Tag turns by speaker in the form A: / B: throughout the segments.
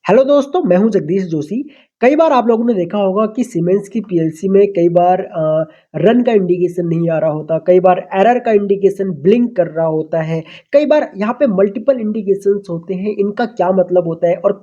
A: Hello दोस्तों, मैं हूं जगदीश जोशी। कई बार आप लोगों ने देखा होगा कि सीमेंस की पीएलसी में कई बार रन का इंडिकेशन नहीं आ रहा होता, कई बार एरर का इंडिकेशन ब्लिंक कर रहा होता है, कई बार यहाँ पे मल्टीपल इंडिकेशंस होते हैं। इनका क्या मतलब होता है? और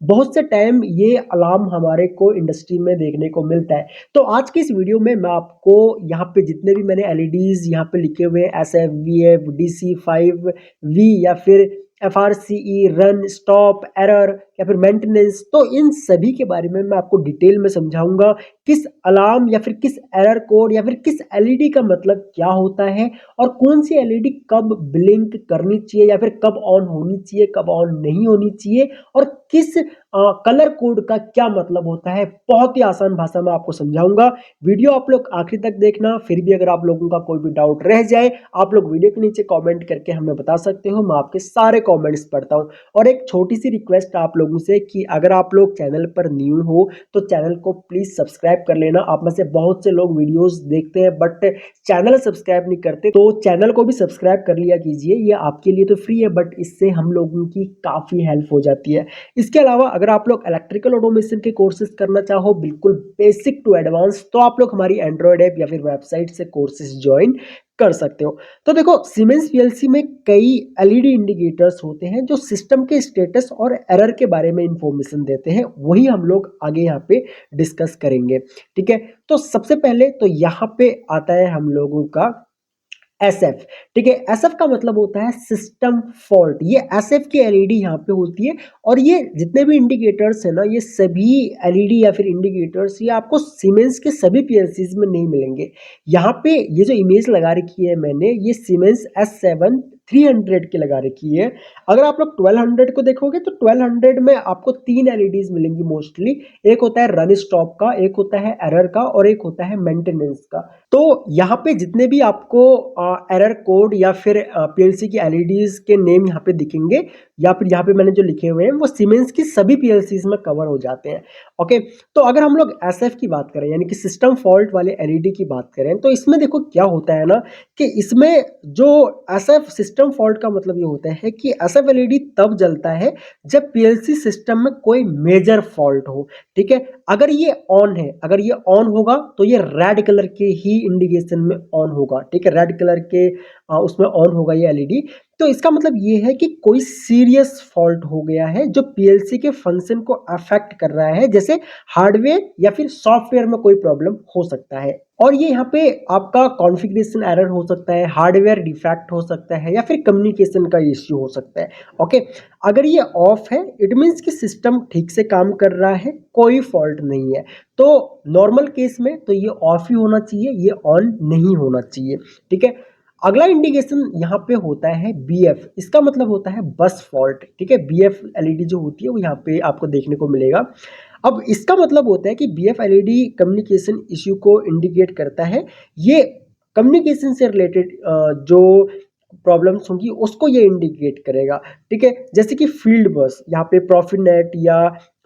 A: बहुत से टाइम ये अलार्म हमारे को इंडस्ट्री में देखने को मिलता है। तो आज की इस वीडियो में मैं आपको यहाँ पे जितने भी मैंने एलईडीज यहाँ पे लिखे हुए हैं, S F V F DC5V या फिर FRCE, रन, स्टॉप, एरर या फिर मेंटेनेंस, तो इन सभी के बारे में मैं आपको डिटेल में समझाऊंगा। किस अलार्म या फिर किस एरर कोड या फिर किस एलईडी का मतलब क्या होता है और कौन सी एलईडी कब ब्लिंक करनी चाहिए या फिर कब ऑन होनी चाहिए, कब ऑन नहीं होनी चाहिए, और किस कलर कोड का क्या मतलब होता है। बहुत ही आसान भाषा में आपको समझाऊंगा। वीडियो आप लोग आखिरी तक देखना। फिर भी अगर आप लोगों का कोई भी डाउट रह जाए, आप लोग वीडियो के नीचे कमेंट करके हमें बता सकते हो। मैं आपके सारे कमेंट्स पढ़ता हूं। और एक छोटी सी रिक्वेस्ट आप लोगों से कि अगर आप लोग चैनल पर न्यू हो तो चैनल को प्लीज सब्सक्राइब कर लेना। आप में से बहुत से लोग वीडियोस देखते हैं बट चैनल सब्सक्राइब नहीं करते, तो चैनल को भी सब्सक्राइब कर लिया कीजिए। ये आपके लिए तो फ्री है बट इससे हम लोगों की काफी हेल्प हो जाती है। इसके अलावा अगर आप लोग इलेक्ट्रिकल ऑटोमेशन के कोर्सेज करना चाहो, बिल्कुल बेसिक टू एडवांस, तो आप लोग हमारी एंड्रॉयड ऐप या फिर वेबसाइट से कोर्सेज ज्वाइन कर सकते हो। तो देखो, सीमेंस पीएलसी में कई एलईडी इंडिकेटर्स होते हैं जो सिस्टम के स्टेटस और एरर के बारे में इंफॉर्मेशन देते हैं। वही हम लोग आगे यहाँ पे डिस्कस करेंगे। ठीक है, तो सबसे पहले तो यहाँ पे आता है हम लोगों का SF। ठीक है, SF का मतलब होता है सिस्टम फॉल्ट। ये SF की एलईडी यहाँ पे होती है। और ये जितने भी इंडिकेटर्स है ना, ये सभी एलईडी या फिर इंडिकेटर्स ये आपको सीमेंस के सभी पीएलसीज में नहीं मिलेंगे। यहाँ पे ये जो इमेज लगा रखी है मैंने, ये सीमेंस S7 300 की लगा रखी है। अगर आप लोग 1200 को देखोगे तो 1200 में आपको तीन एलईडीज मिलेंगी मोस्टली। एक होता है रन स्टॉप का, एक होता है एरर का, और एक होता है मेंटेनेंस का। तो यहाँ पे जितने भी आपको एरर कोड या फिर पीएलसी की एलईडीज के नेम यहाँ पे दिखेंगे, या फिर यहाँ पे मैंने जो लिखे हुए हैं वो सीमेंस की सभी पीएलसीज में कवर हो जाते हैं। ओके, तो अगर हम लोग एसएफ की बात करें यानी कि सिस्टम फॉल्ट वाले एलईडी की बात करें, तो इसमें देखो क्या होता है ना कि इसमें जो एसएफ सिस्टम फॉल्ट का मतलब ये होता है कि एसएफ एलईडी तब जलता है जब पीएलसी सिस्टम में कोई मेजर फॉल्ट हो। ठीक है, अगर ये ऑन है, अगर ये ऑन होगा तो ये रेड कलर के ही इंडिकेशन में ऑन होगा। ठीक है, रेड कलर के उसमें ऑन होगा ये एलईडी। तो इसका मतलब ये है कि कोई सीरियस फॉल्ट हो गया है जो पीएलसी के फंक्शन को अफेक्ट कर रहा है, जैसे हार्डवेयर या फिर सॉफ्टवेयर में कोई प्रॉब्लम हो सकता है। और ये यहाँ पे आपका कॉन्फ़िगरेशन एरर हो सकता है, हार्डवेयर डिफेक्ट हो सकता है, या फिर कम्युनिकेशन का इश्यू हो सकता है। ओके, अगर ये ऑफ है इट मीन्स कि सिस्टम ठीक से काम कर रहा है, कोई फॉल्ट नहीं है। तो नॉर्मल केस में तो ये ऑफ ही होना चाहिए, ये ऑन नहीं होना चाहिए। ठीक है, अगला इंडिकेशन यहाँ पे होता है BF। इसका मतलब होता है बस फॉल्ट। ठीक है, BF एलईडी जो होती है वो यहाँ पे आपको देखने को मिलेगा। अब इसका मतलब होता है कि BF एलईडी कम्युनिकेशन इश्यू को इंडिकेट करता है। ये कम्युनिकेशन से रिलेटेड जो प्रॉब्लम्स होंगी उसको ये इंडिकेट करेगा। ठीक है, जैसे कि फील्ड बस, यहाँ पे प्रॉफिनेट या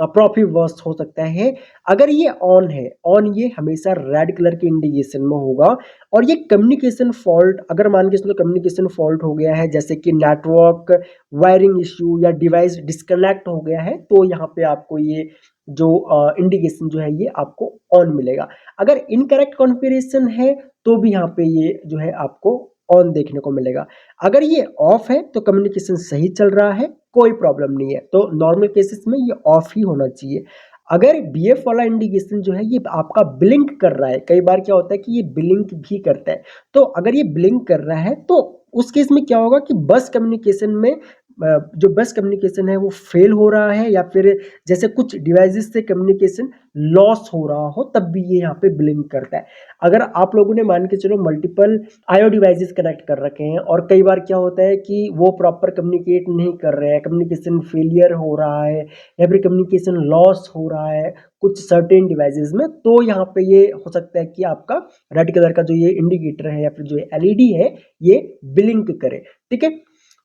A: प्रॉफी बस हो सकता है। अगर ये ऑन है, ऑन ये हमेशा रेड कलर के इंडिकेशन में होगा। और ये कम्युनिकेशन फॉल्ट, अगर मान के चलो कम्युनिकेशन फॉल्ट हो गया है, जैसे कि नेटवर्क वायरिंग इश्यू या डिवाइस डिस्कनेक्ट हो गया है, तो यहाँ पे आपको ये जो इंडिकेशन जो है ये आपको ऑन मिलेगा। अगर इनकरेक्ट कॉन्फ़िगरेशन है तो भी यहाँ पे ये जो है आपको ऑन देखने को मिलेगा। अगर ये ऑफ है तो कम्युनिकेशन सही चल रहा है, कोई प्रॉब्लम नहीं है। तो नॉर्मल केसेस में ये ऑफ ही होना चाहिए। अगर BF वाला इंडिकेशन जो है ये आपका ब्लिंक कर रहा है, कई बार क्या होता है कि ये ब्लिंक भी करता है, तो अगर ये ब्लिंक कर रहा है तो उस केस में क्या होगा कि बस कम्युनिकेशन में जो बस कम्युनिकेशन है वो फेल हो रहा है, या फिर जैसे कुछ डिवाइसेस से कम्युनिकेशन लॉस हो रहा हो, तब भी ये यहाँ पे ब्लिंक करता है। अगर आप लोगों ने मान के चलो मल्टीपल IO डिवाइसेस कनेक्ट कर रखे हैं और कई बार क्या होता है कि वो प्रॉपर कम्युनिकेट नहीं कर रहे हैं, कम्युनिकेशन फेलियर हो रहा है या फिर कम्युनिकेशन लॉस हो रहा है कुछ सर्टेन डिवाइसेस में, तो यहाँ पे ये हो सकता है कि आपका रेड कलर का जो ये इंडिकेटर है या फिर जो एलईडी है ये ब्लिंक करे। ठीक है,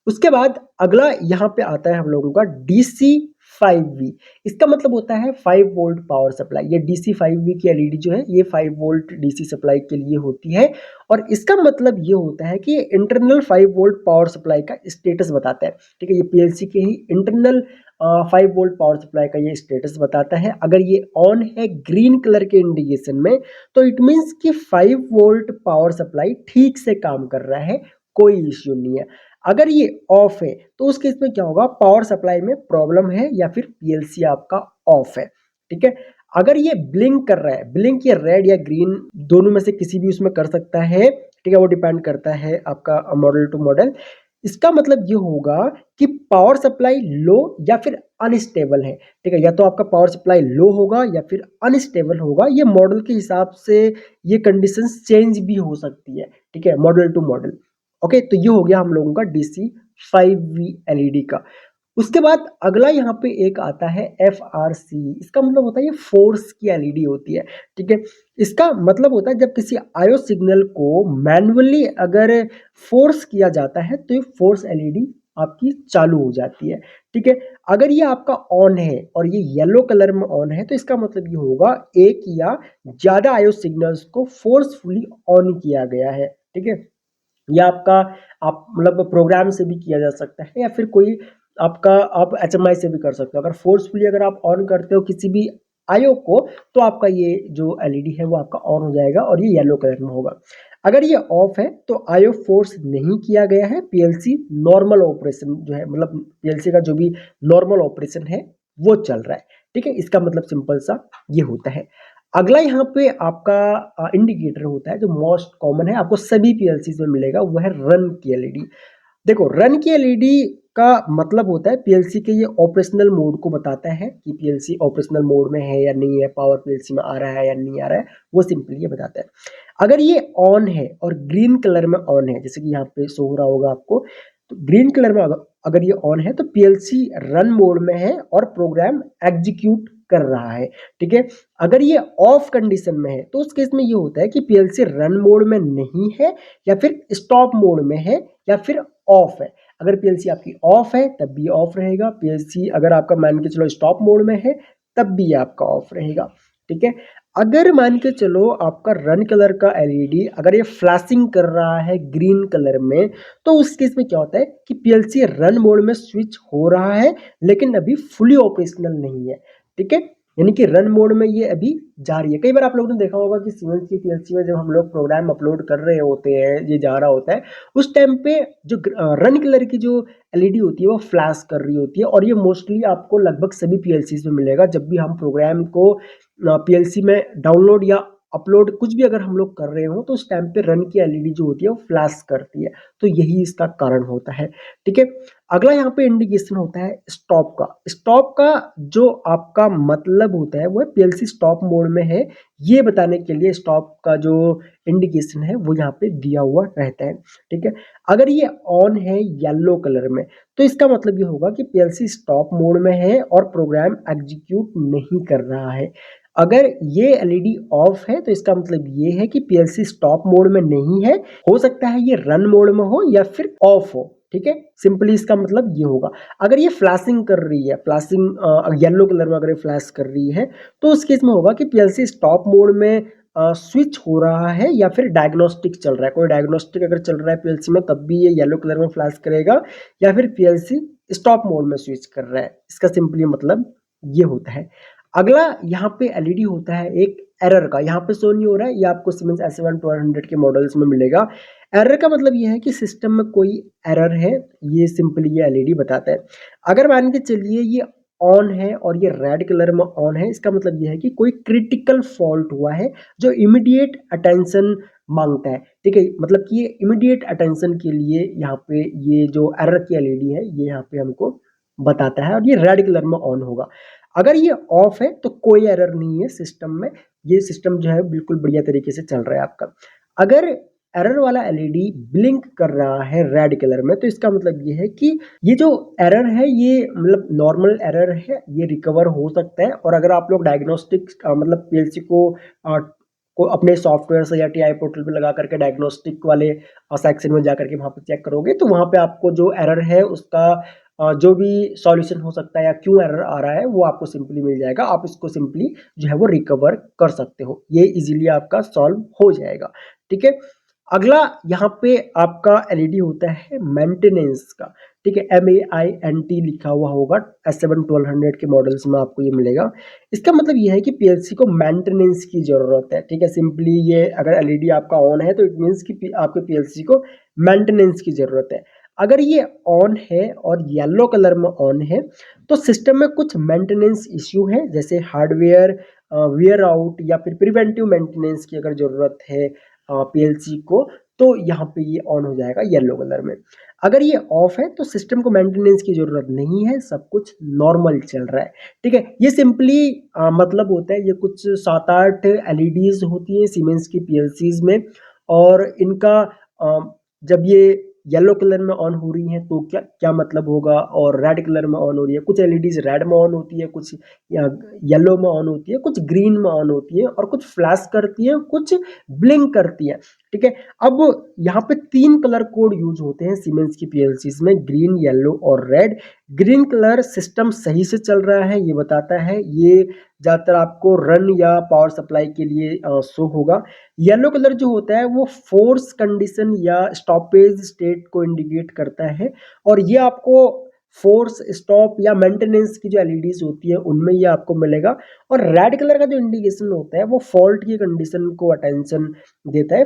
A: उसके बाद अगला यहाँ पे आता है हम लोगों का DC5V। इसका मतलब होता है 5 वोल्ट पावर सप्लाई। ये DC5V की एलईडी जो है ये 5 वोल्ट DC सप्लाई के लिए होती है। और इसका मतलब ये होता है कि इंटरनल 5 वोल्ट पावर सप्लाई का स्टेटस बताता है। ठीक है, ये पीएलसी के ही इंटरनल 5 वोल्ट पावर सप्लाई का ये स्टेटस बताता है। अगर ये ऑन है ग्रीन कलर के इंडिकेशन में, तो इट मीन्स कि 5 वोल्ट पावर सप्लाई ठीक से काम कर रहा है, कोई इश्यू नहीं है। अगर ये ऑफ है तो उस केस में क्या होगा, पावर सप्लाई में प्रॉब्लम है या फिर पीएलसी आपका ऑफ है। ठीक है, अगर ये ब्लिंक कर रहा है, ब्लिंक ये रेड या ग्रीन दोनों में से किसी भी उसमें कर सकता है, ठीक है, वो डिपेंड करता है आपका मॉडल टू मॉडल। इसका मतलब ये होगा कि पावर सप्लाई लो या फिर अनस्टेबल है। ठीक है, या तो आपका पावर सप्लाई लो होगा या फिर अनस्टेबल होगा। ये मॉडल के हिसाब से ये कंडीशंस चेंज भी हो सकती है। ठीक है, मॉडल टू मॉडल। ओके, तो ये हो गया हम लोगों का डीसी 5V एलईडी का। उसके बाद अगला यहाँ पे एक आता है FRC। इसका मतलब होता है ये फोर्स की एलईडी होती है। ठीक है, इसका मतलब होता है जब किसी आयो सिग्नल को मैन्युअली अगर फोर्स किया जाता है तो ये फोर्स एलईडी आपकी चालू हो जाती है। ठीक है, अगर ये आपका ऑन है और ये येलो कलर में ऑन है तो इसका मतलब ये होगा एक या ज्यादा आयो सिग्नल्स को फोर्सफुली ऑन किया गया है। ठीक है, या आपका आप मतलब प्रोग्राम से भी किया जा सकता है या फिर कोई आपका आप एचएमआई से भी कर सकते हो। अगर फोर्सफुली अगर आप ऑन करते हो किसी भी आयो को तो आपका ये जो एलईडी है वो आपका ऑन हो जाएगा और ये येलो कलर में होगा। अगर ये ऑफ है तो आयो फोर्स नहीं किया गया है, पीएलसी नॉर्मल ऑपरेशन जो है मतलब पीएलसी का जो भी नॉर्मल ऑपरेशन है वो चल रहा है। ठीक है, इसका मतलब सिंपल सा ये होता है। अगला यहाँ पे आपका इंडिकेटर होता है जो मोस्ट कॉमन है, आपको सभी पीएलसी में मिलेगा, वो है रन की एलईडी। देखो, रन की एलईडी का मतलब होता है पीएलसी के ये ऑपरेशनल मोड को बताता है कि पीएलसी ऑपरेशनल मोड में है या नहीं है, पावर पीएलसी में आ रहा है या नहीं आ रहा है, वो सिंपली ये बताता है। अगर ये ऑन है और ग्रीन कलर में ऑन है, जैसे कि यहाँ पे शो हो रहा होगा आपको, तो ग्रीन कलर में अगर ये ऑन है तो पीएलसी रन मोड में है और प्रोग्राम एग्जीक्यूट कर रहा है। ठीक है, अगर ये ऑफ कंडीशन में है तो उस केस में ये होता है कि पीएलसी रन मोड में नहीं है या फिर स्टॉप मोड में है या फिर ऑफ है। अगर पीएलसी आपकी ऑफ है तब भी ऑफ रहेगा, पीएलसी अगर आपका मान के चलो स्टॉप मोड में है तब भी आपका ऑफ रहेगा। ठीक है, अगर मान के चलो आपका रन कलर का एलईडी अगर ये फ्लैशिंग कर रहा है ग्रीन कलर में, तो उस केस में क्या होता है कि पीएलसी रन मोड में स्विच हो रहा है लेकिन अभी फुली ऑपरेशनल नहीं है। ठीक है, यानी कि रन मोड में ये अभी जा रही है। कई बार आप लोगों ने देखा होगा कि सीमेंस की पीएलसी में जब हम लोग प्रोग्राम अपलोड कर रहे होते हैं, ये जा रहा होता है, उस टाइम पे जो रन कलर की जो एलईडी होती है वो फ्लैश कर रही होती है। और ये मोस्टली आपको लगभग सभी पीएलसी में मिलेगा। जब भी हम प्रोग्राम को पीएलसी में डाउनलोड या अपलोड कुछ भी अगर हम लोग कर रहे हो तो उस टाइम पे रन की एलईडी जो होती है वो फ्लैश करती है, तो यही इसका कारण होता है। ठीक है, अगला यहाँ पे इंडिकेशन होता है स्टॉप का। स्टॉप का जो आपका मतलब होता है वो है पीएलसी स्टॉप मोड में है, ये बताने के लिए स्टॉप का जो इंडिकेशन है वो यहाँ पे दिया हुआ रहता है। ठीक है, अगर ये ऑन है येलो कलर में तो इसका मतलब ये होगा कि पीएलसी स्टॉप मोड में है और प्रोग्राम एग्जीक्यूट नहीं कर रहा है। अगर ये एलईडी ऑफ है तो इसका मतलब ये है कि पीएलसी स्टॉप मोड में नहीं है, हो सकता है ये रन मोड में हो या फिर ऑफ हो। ठीक है, सिंपली इसका मतलब ये होगा। अगर ये फ्लैशिंग कर रही है, फ्लैशिंग येलो कलर में अगर ये फ्लैश कर रही है तो उस केस में होगा कि पीएलसी स्टॉप मोड में स्विच हो रहा है या फिर डायग्नोस्टिक चल रहा है। कोई डायग्नोस्टिक अगर चल रहा है पीएलसी में तब भी ये येलो कलर में फ्लैश करेगा, या फिर पीएलसी स्टॉप मोड में स्विच कर रहा है, इसका सिंपली मतलब ये होता है। अगला यहाँ पे एलईडी होता है एक एरर का, यहाँ पे शो नहीं हो रहा है, ये आपको सीमेंस S1 1200 के मॉडल्स में मिलेगा। एरर का मतलब ये है कि सिस्टम में कोई एरर है, ये सिंपली ये एलईडी बताता है। अगर मान के चलिए ये ऑन है और ये रेड कलर में ऑन है, इसका मतलब ये है कि कोई क्रिटिकल फॉल्ट हुआ है जो इमीडिएट अटेंशन मांगता है। ठीक है, मतलब कि ये इमीडिएट अटेंशन के लिए यहाँ पे ये जो एरर की एलईडी है ये यहाँ पे हमको बताता है और ये रेड कलर में ऑन होगा। अगर ये ऑफ है तो कोई एरर नहीं है सिस्टम में, ये सिस्टम जो है बिल्कुल बढ़िया तरीके से चल रहा है आपका। अगर एरर वाला एलईडी ब्लिंक कर रहा है रेड कलर में तो इसका मतलब ये है कि ये जो एरर है ये मतलब नॉर्मल एरर है, ये रिकवर हो सकता है। और अगर आप लोग डायग्नोस्टिक मतलब पीएलसी को अपने सॉफ्टवेयर से या टीआई पोर्टल पे लगा करके डायग्नोस्टिक वाले सेक्शन में जा करके वहाँ पे चेक करोगे तो वहाँ पे आपको जो एरर है उसका जो भी सॉल्यूशन हो सकता है या क्यों एरर आ रहा है वो आपको सिंपली मिल जाएगा। आप इसको सिंपली जो है वो रिकवर कर सकते हो, ये इजीली आपका सॉल्व हो जाएगा। ठीक है, अगला यहाँ पे आपका एलईडी होता है मेंटेनेंस का। ठीक है, MAINT लिखा हुआ होगा, S7 1200 के मॉडल्स में आपको ये मिलेगा। इसका मतलब ये है कि पीएलसी को मेंटेनेंस की ज़रूरत है, ठीक है। सिंपली ये अगर एलईडी आपका ऑन है तो इट मीन्स कि आपके पीएलसी को मेंटेनेंस की ज़रूरत है। अगर ये ऑन है और येलो कलर में ऑन है तो सिस्टम में कुछ मेंटेनेंस इश्यू है, जैसे हार्डवेयर वियर आउट या फिर प्रिवेंटिव मेंटेनेंस की अगर ज़रूरत है पीएलसी को, तो यहाँ पे ये ऑन हो जाएगा येलो कलर में। अगर ये ऑफ है तो सिस्टम को मेंटेनेंस की ज़रूरत नहीं है, सब कुछ नॉर्मल चल रहा है, ठीक है। ये सिंपली मतलब होता है, ये कुछ 7-8 एलईडीज़ होती हैं सीमेंस की पीएलसीज़ में, और इनका जब ये येलो कलर में ऑन हो रही हैं तो क्या क्या मतलब होगा, और रेड कलर में ऑन हो रही है, कुछ एलईडीज़ रेड में ऑन होती है, कुछ येलो में ऑन होती है, कुछ ग्रीन में ऑन होती है, और कुछ फ्लैश करती है, कुछ ब्लिंक करती है, ठीक है। अब यहाँ पे 3 कलर कोड यूज होते हैं सीमेंस की पीएलसीज में, ग्रीन, येलो और रेड। ग्रीन कलर सिस्टम सही से चल रहा है ये बताता है, ये ज़्यादातर आपको रन या पावर सप्लाई के लिए शो होगा। येलो कलर जो होता है वो फोर्स कंडीशन या स्टॉपेज स्टेट को इंडिकेट करता है, और ये आपको फोर्स, स्टॉप या मेंटेनेंस की जो एलईडीज होती है उनमें ये आपको मिलेगा। और रेड कलर का जो इंडिकेशन होता है वो फॉल्ट की कंडीशन को अटेंशन देता है,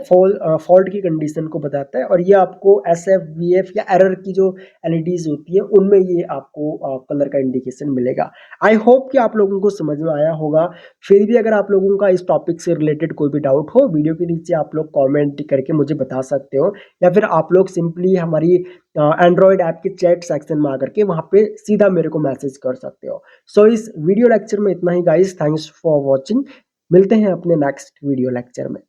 A: फॉल्ट की कंडीशन को बताता है, और ये आपको SF VF या एरर की जो एलईडीज होती है उनमें ये आपको कलर का इंडिकेशन मिलेगा। आई होप कि आप लोगों को समझ में आया होगा। फिर भी अगर आप लोगों का इस टॉपिक से रिलेटेड कोई भी डाउट हो, वीडियो के नीचे आप लोग कमेंट करके मुझे बता सकते हो, या फिर आप लोग सिंपली हमारी एंड्रॉयड ऐप के चैट सेक्शन में आकर के वहाँ पे सीधा मेरे को मैसेज कर सकते हो। सो इस वीडियो लेक्चर में इतना ही गाइस, थैंक्स फॉर वॉचिंग। मिलते हैं अपने नेक्स्ट वीडियो लेक्चर में।